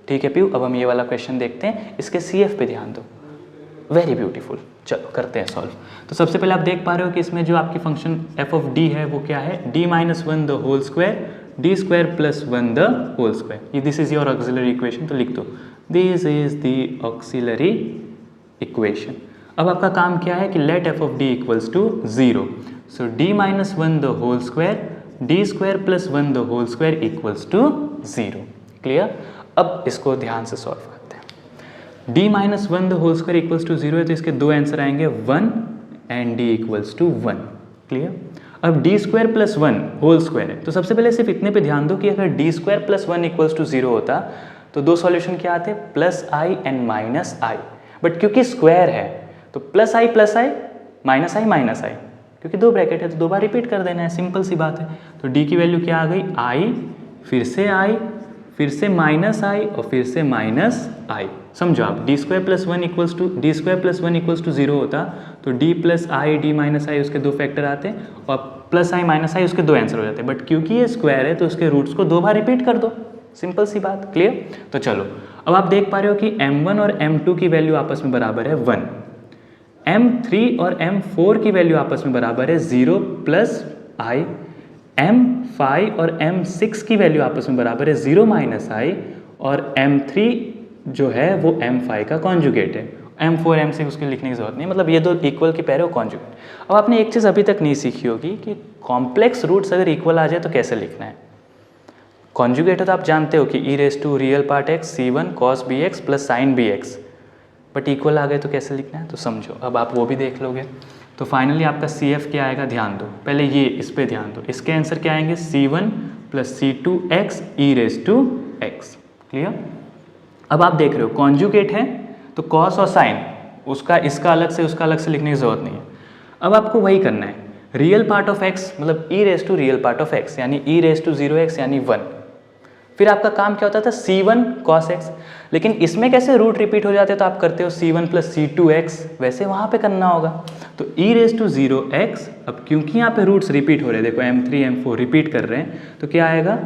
ठीक है पीयू, अब हम ये वाला क्वेश्चन देखते हैं, इसके CF पे ध्यान दो, वेरी ब्यूटीफुल। चलो करते हैं सॉल्व। तो सबसे पहले आप देख पा रहे हो कि इसमें जो आपकी फंक्शन f ऑफ d है वो क्या है, d minus one the whole square D square plus one the whole square, ये this is your auxiliary equation, तो लिख दो this is the auxiliary equation. अब आपका काम क्या है कि let f of d equals to 0, so d minus one the whole square D square plus one the whole square equals to 0। Clear? अब इसको ध्यान से सॉल्व करते हैं। d minus one the whole square equals to 0 है, तो इसके दो आंसर आएंगे 1 and d equals to 1। Clear? अब d square plus one whole square है, तो सबसे पहले सिर्फ इतने पे ध्यान दो कि अगर D square plus one equals to 0 होता तो दो सॉल्यूशन क्या आते, plus i and minus i, but क्योंकि स्क्वायर है तो प्लस आई माइनस आई, क्योंकि दो ब्रैकेट है तो दो बार रिपीट कर देना है, सिंपल सी बात है। तो डी की वैल्यू क्या आ गई, आई, फिर से माइनस आई और फिर से माइनस आई। समझो आप, d square plus one equals to 0 होता तो d plus i d minus i उसके दो फैक्टर आते और प्लस आई माइनस आई उसके दो आंसर हो जाते, बट क्योंकि ये स्क्वायर है तो उसके रूट्स को दो बार रिपीट कर दो, सिंपल सी बात। क्लियर? तो चलो अब आप देख पा रहे हो कि m1 और m2 की वैल्यू आपस में बराबर है 1, m3 और m4 की वैल्यू आपस में बराबर है 0 प्लस आई, m5 और m6 की वैल्यू आपस में बराबर है 0 माइनस आई, और m3 जो है वो m5 का कॉन्जुगेट है, m4 m6 उसके लिखने की जरूरत नहीं, मतलब ये दो इक्वल के पैर है वो कॉन्जुगेट। अब आपने एक चीज़ अभी तक नहीं सीखी होगी कि कॉम्प्लेक्स रूट्स अगर इक्वल आ जाए तो कैसे लिखना है। कॉन्जुगेट है तो आप जानते हो कि e raise to real part x c1 cos bx plus sine bx, but equal आ गए तो कैसे लिखना है, तो समझो अब आप वो भी देख लोगे। तो फाइनली आपका CF क्या आएगा, ध्यान दो, पहले ये इस पे ध्यान दो, इसके आंसर क्या आएंगे c1 plus c2x e raise to x। Clear? अब आप देख रहे हो कॉन्जुगेट है तो कॉस और साइन उसका इसका अलग से उसका अलग से लिखने की जरूरत नहीं है। अब आपको वही करना है, रियल पार्ट ऑफ x मतलब e raise to real part of x यानी ई रेस टू 0x यानी 1, फिर आपका काम क्या होता था c1 cos x, लेकिन इसमें कैसे रूट रिपीट हो जाते तो आप करते हो c1 प्लस c2x, वैसे वहाँ पे करना होगा। तो e रेस टू 0x, अब क्योंकि यहाँ पे रूट्स रिपीट हो रहे हैं, देखो m3 m4 रिपीट कर रहे हैं, तो क्या आएगा,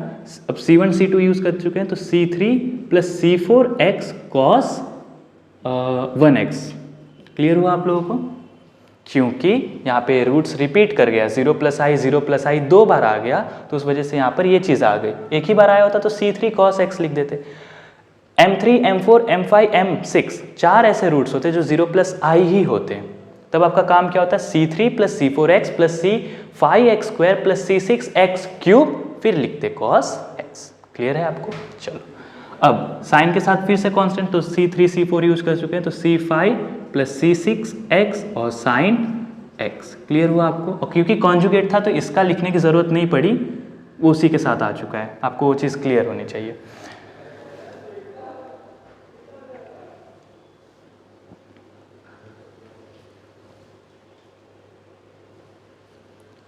अब c1 c2 यूज़ कर चुके हैं तो c3 plus c4x cos 1x। Clear हुआ आप लोगों को? क्योंकि यहाँ पे रूट्स रिपीट कर गया, 0 प्लस आई दो बार आ गया, तो उस वजह से यहाँ पर ये चीज़ आ गई। एक ही बार आया होता तो c3 cos x लिख देते। m3 m4 m5 m6 चार ऐसे रूट्स होते जो 0 प्लस आई ही होते हैं, तब आपका काम क्या होता है, c3 plus c4x plus c5x square plus c6x cube, फिर लिखते cos x। क्लियर है आपको? चलो अब साइन के साथ फिर से कांस्टेंट, तो c3 c4 यूज कर चुके हैं, तो c5 प्लस c6x और साइन x। क्लियर हुआ आपको? और क्योंकि कॉन्जुगेट था तो इसका लिखने की ज़रूरत नहीं पड़ी, वो उसी के साथ आ चुका है, आपको वो चीज़ क्लियर होनी चाहिए।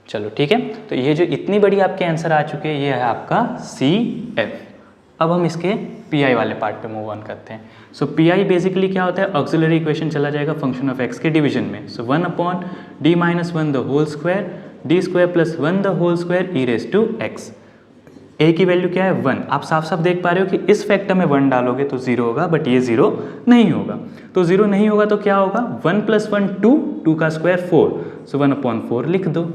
चलो ठीक है, तो ये जो इतनी बड़ी आपके आंसर आ चुके हैं ये है आपका CF। अब हम इसके PI वाले पार्ट पे मूव ऑन करते हैं। सो PI बेसिकली क्या होता है, ऑक्सिलरी इक्वेशन चला जाएगा फंक्शन ऑफ x के डिवीजन में। So 1 upon d minus one the whole square D square plus one the whole square e raise to x। a की वैल्यू क्या है 1, आप साफ साफ देख पा रहे हो कि इस फैक्टर में 1 डालोगे तो 0 होगा, बट ये 0 नहीं होगा। तो 0 नहीं होगा तो क्या होगा, 1 प्लस 1 2 का स्क्वायर 4, सो 1 अपॉन 4 लिख दो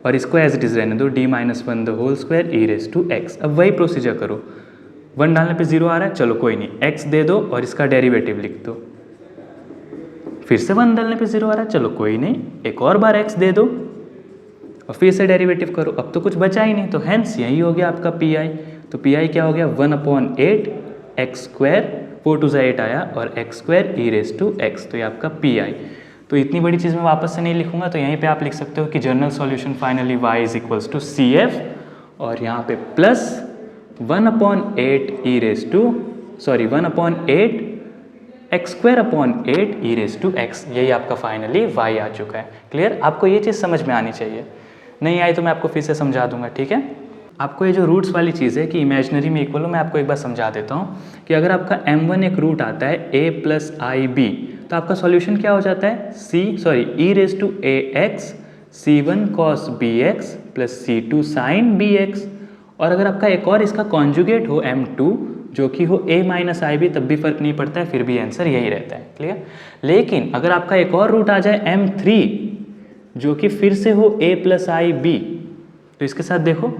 और इसको एज इट इज़ रहने दो, d minus one the whole square e raise to x। अब वही प्रोसीजर करो, 1 डालने पे 0 आ रहा है, चलो कोई नहीं, x दे दो और इसका डेरिवेटिव लिख दो। फिर से 1 डालने पे 0 आ रहा है, चलो कोई नहीं, एक और बार x दे दो और फिर से डेरिवेटिव करो। अब तो कुछ बचा ही नहीं, तो हेंस यही हो गया आपका PI। तो PI क्या हो गया, 1/8 x स्क्वायर, 4 टू 8 आया और x square e raise to x, तो ये आपका PI। तो इतनी बड़ी चीज़ मैं वापस से नहीं लिखूंगा, तो यहीं पे आप लिख सकते हो कि general solution finally y is equals to CF और यहाँ पे plus 1/8 e raise to 1/8 x square upon 8 e raise to x, यही आपका फाइनली y आ चुका है। क्लियर? आपको ये चीज़ समझ में आनी चाहिए, नहीं आई तो मैं आपको फिर से समझा दूंगा, ठीक है। आपको ये जो रूट्स वाली चीज़ है कि इमेजिनरी में इक्वल हो, मैं आपको एक बार समझा देता हूँ कि अगर आपका m1 एक रूट आता है a प्लस आई बी, तो आपका सॉल्यूशन क्या हो जाता है, e raise to ax c1 cos bx plus c2 sin bx। और अगर आपका एक और इसका कॉन्जुगेट हो m2, जो कि हो a माइनस आई बी तब भी फर्क नहीं पड़ता है, फिर भी आंसर यही रहता है। क्लियर। लेकिन अगर आपका एक और रूट आ जाए m3 जो कि फिर से हो a प्लस आई बी, तो इसके साथ देखो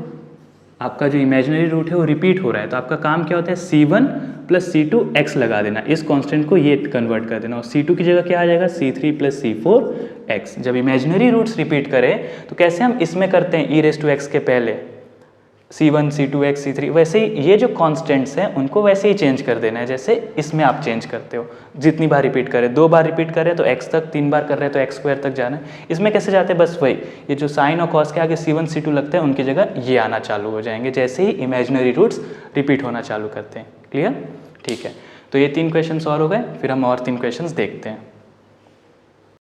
आपका जो इमेजिनरी रूट है वो रिपीट हो रहा है, तो आपका काम क्या होता है c1 प्लस c2 x लगा देना, इस कांस्टेंट को ये कन्वर्ट कर देना और c2 की जगह क्या आ जाएगा c3 प्लस c4 x। जब इमेजिनरी रूट्स रिपीट करें तो कैसे हम इसमें करते हैं e रेज टू x के पहले c1 c2 x c3, वैसे ही ये जो कांस्टेंट्स हैं उनको वैसे ही चेंज कर देना है जैसे इसमें आप चेंज करते हो। जितनी बार रिपीट करें, 2 बार रिपीट करें तो x तक, 3 बार कर रहे हैं तो x स्क्वायर तक जाना है। इसमें कैसे जाते हैं, बस वही ये जो साइन और कॉस के आगे c1 c2 लगते हैं उनकी जगह ये आना चालू हो जाएंगे जैसे ही इमेजिनरी रूट्स रिपीट होना चालू करते हैं। क्लियर। ठीक है, तो ये 3 क्वेश्चन और हो गए, फिर हम और 3 क्वेश्चन देखते हैं।